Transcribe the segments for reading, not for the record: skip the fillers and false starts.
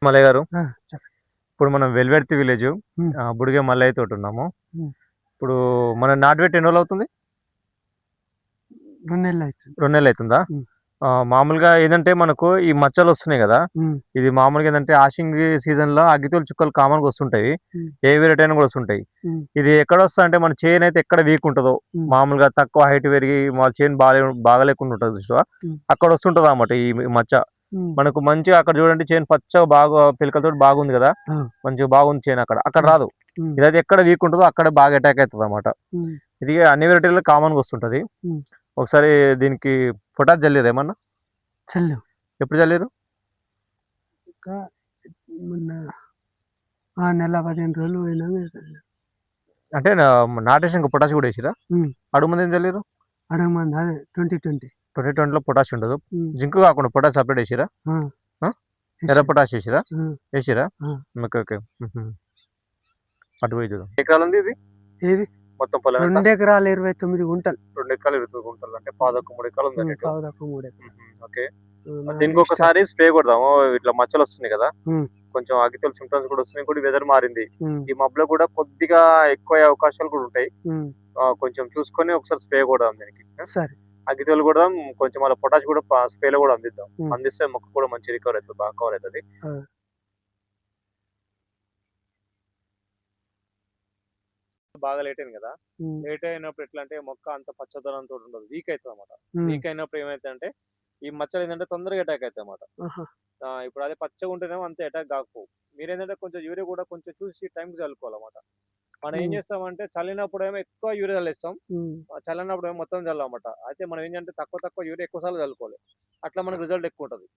మల్లయ్య గారు, ఆ! చెప్పండి. ఇప్పుడు మనం వెల్వెర్తి విలేజ్ హ్మ్. బుడిగె మల్లయ్య తోటున్నాము. హ్మ్. ఇప్పుడు మనం నాటు పెట్టి ఎన్ని రోజులవుతుంది? 2 నెలలయితుంది. 2 నెలలయితుందా? హ్మ్. మామూలుగా ఏందంటే మనకు ఈ మచ్చలొస్తున్నాయి గదా! హ్మ్. ఇది మామూలుగా ఏందంటే ఆషింగి సీజన్‌లో అగ్గితోలు చుక్కలు కామన్‌గా వస్తుంటాయి. హ్మ్. ఏ వెరైటీ అయినా గూడా వస్తుంటాయి. హ్మ్. ఇది ఎక్కడొస్తదంటే మన చేనయితే ఎక్కడ వీక్ ఉంటదో, హ్మ్. మామూలుగా తక్కువ హైట్ పెరిగి మా చేను బాగా లేకుండా ఉంటది చూసావా? హ్మ్. అక్కడ వస్తుంటదన్నమాట ఈ మచ్చ. హ్మ్. మనకు మంచిగా అక్కడ చూడండి చేను పచ్చగా బాగా పిలకలతోటి బాగుంది గదా! ఆ! మంచిగా బాగుంది చేను అక్కడ. అక్కడ హ్మ్. రాదు. హ్మ్. ఇదైతే ఎక్కడ వీక్ ఉంటదో అక్కడ బాగా అటాక్ అయితదన్నమాట. హ్మ్. ఇది అన్ని వెరైటీల్లో కామన్‌గా వస్తుంటది. హ్మ్. ఒకసారి దీనికి పొటాష్ జల్లిర్రా ఏమన్నా? చల్లాం. ఎప్పుడు జల్లిర్రు? ఇంకా మొన్న నెల 15 రోజులు పోయినంక చల్లాం. అంటే నాటేసినంక పొటాష్ గూడా ఏసిర్రా? హ్మ్. అడుగు ముందు ఏం జల్లిర్రు? అడగమంది అదే 2020. 2020లో పొటాష్ ఉండదు. హ్మ్. జింక్ కాకుండా పొటాష్ సెపరేట్ ఏసిర్రా? ఆ! ఆ! ఎర్ర ఏసాం. పొటాష్ ఏసిర్రా? ఆ! ఏసిర్రా? ఆ! ఓకే. ఓకే. హుహు. అటు పోయి చూద్దాం. ఎన్ని ఎకరాలుంది ఇది? ఏది మొత్తం పొలం ఎంత? 2 ఎకరాల 29 గుంటలు. 2 ఎకరాలు 20 గుంటలు అంటే పాదొక్క 3 ఎకరాలు ఉంది అన్నట్టు. పావు తక్కువ 3 ఎకరాలు. ఓకే. నాది దీనికి స్టార్ట్. ఒకసారి స్ప్రే కొడదాము. ఇట్లా మచ్చలొస్తున్నాయి గదా! హ్మ్. కొంచెం అగ్గితోలు సింప్టమ్స్ కూడా వస్తున్నాయి. ఇంకోటి వెదర్ మారింది. హ్మ్. ఈ మబ్బులో కూడా కొద్దిగా ఎక్కువయ్యే అవకాశాలు కూడా ఉంటాయి. హ్మ్. కొంచెం చూసుకొని ఒకసారి స్ప్రే కొడదాం దీనికి. సరే. అగ్గితోలు కొడదాం. కొంచెం మళ్ళా పొటాష్ కూడా స్ప్రేలో కూడా అందిద్దాం. హ్మ్. అందిస్తే మొక్క కూడా మంచి రికవర్ అయితది. బాగా కవర్ అయితది. ఆ! బాగా లేట్ అయింది గదా! హ్మ్. లేట్ అయినప్పుడు ఎట్లా అంటే మొక్క అంత పచ్చదనంతో ఉండదు. వీక్ అయితదన్నమాట. హ్మ్. వీక్ అయినప్పుడు ఏమైతదంటే ఈ మచ్చలేంటంటే తొందరగా అటాక్ అయితాయన్నమాట. ఆహా! ఇప్పుడు అదే పచ్చగా ఉంటేనేమో అంత అటాక్ కాకపోవు. మీరేంటంటే కొంచెం యూరియా కూడా కొంచెం చూసి టైంకి చల్లుకోవాలన్నమాట. మనం ఏం హ్మ్. చేస్తామంటే చల్లినప్పుడేమో ఎక్కువ యూరియా చల్లేస్తాం. హ్మ్. చల్లనప్పుడేమో మొత్తం చల్లమన్నమాట. అయితే మనం ఏంటంటే తక్కువ తక్కువ యూరియా ఎక్కువ సార్లు చల్లుకోవాలి. అట్లా మనకు రిజల్ట్ ఎక్కువుంటది.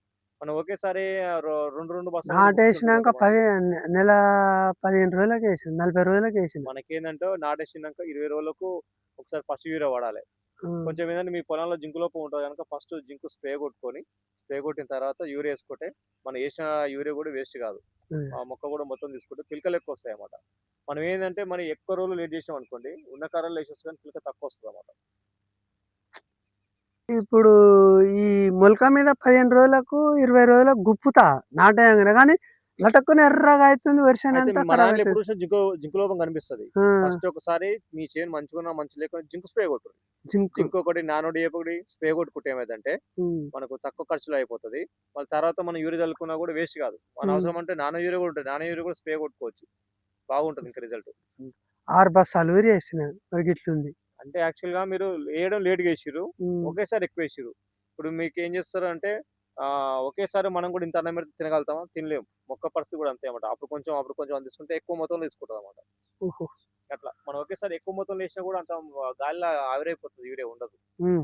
మనం ఒకేసారి 2 బస్తాలు కూడా నాటేసినాక కొట్టుకుంటే మనకు నెల 15 రోజులకేసిన. 40 రోజులకేసిన. మనకేందంటే నాటేసినంక 20 రోజులకు ఒకసారి ఫస్ట్ యూరియా వాడాలి. హ్మ్. కొంచెం ఏందంటే మీ పొలంలో జింకు లోపం ఉంటది గనుక ఫస్ట్ జింక్ స్ప్రే కొట్టుకొని, స్ప్రే కొట్టిన తర్వాత యూరియా యేసుకుంటే మనం యేసిన యూరియా కూడా వేస్ట్ కాదు. హ్మ్. ఆ మొక్క కూడా మొత్తం తీసుకుంటే పిలకలు ఎక్కువొస్తాయన్నమాట. మనం ఏందంటే మనం ఎక్కువ రోజులు లేట్ చేసామనుకోండి ఉన్న కాలంలో యేసేస్తే గాని పిలక తక్కువొస్తదన్నమాట. ఇప్పుడు ఈ మొలక మీద 15 రోజులకు, 20 రోజులకు గుప్పుతా నాటేయంగానే గానీ లటక్కున ఎర్రగా అయితుంది. అయితే వెర్షనంతా మా ఖరాబ్ నాన్నలో ఎప్పుడు అయితది. చూసినా జింకు లోపం కనిపిస్తది. ఆ! ఫస్ట్ ఒకసారి మీ చేను మంచిగున్నా, మంచి లేకున్నా జింక్ స్ప్రే కొట్టుర్రి. జింకు. జింక్ ఒకటి, నానో డీఏపీ ఒకటి స్ప్రే కొట్టుకుంటే ఏమైద్దంటే హ్మ్. మనకు తక్కువ ఖర్చులో అయిపోతది. మళ్ళీ తర్వాత మనం యూరియా చల్లుకున్నా కూడా వేస్ట్ కాదు. మన హ్మ్. అవసరం అంటే నానో యూరియా కూడా ఉంటది. నానో యూరియా కూడా స్ప్రే కొట్టుకోవచ్చు. బాగుంటది ఇంకా రిజల్ట్. హ్మ్. 6 బస్తాలు యూరియా ఏసిన. మరి గిట్లుంది. అంటే యాక్చువల్‌గా మీరు ఏయడం లేట్‌గా ఏసిర్రు. హ్మ్. ఒకేసారి ఎక్కువేసిర్రు. ఇప్పుడు మీకేం చేస్తారంటే ఒకేసారి మనం కూడా ఇంత అన్నం పెడితే తినగలుగుతామా? తినలేము. మొక్క పరిస్థితి కూడా అంతే అన్నమాట. అప్పుడు కొంచెం అని తీసుకుంటే ఎక్కువ మొత్తంలో తీసుకుంటదన్నమాట. ఓహో! అట్లా. మనం ఒకేసారి ఎక్కువ మొత్తంలో ఏసినా కూడా అంత గాలిలో ఆవిరైపోతది యూరియా ఉండదు. హ్మ్.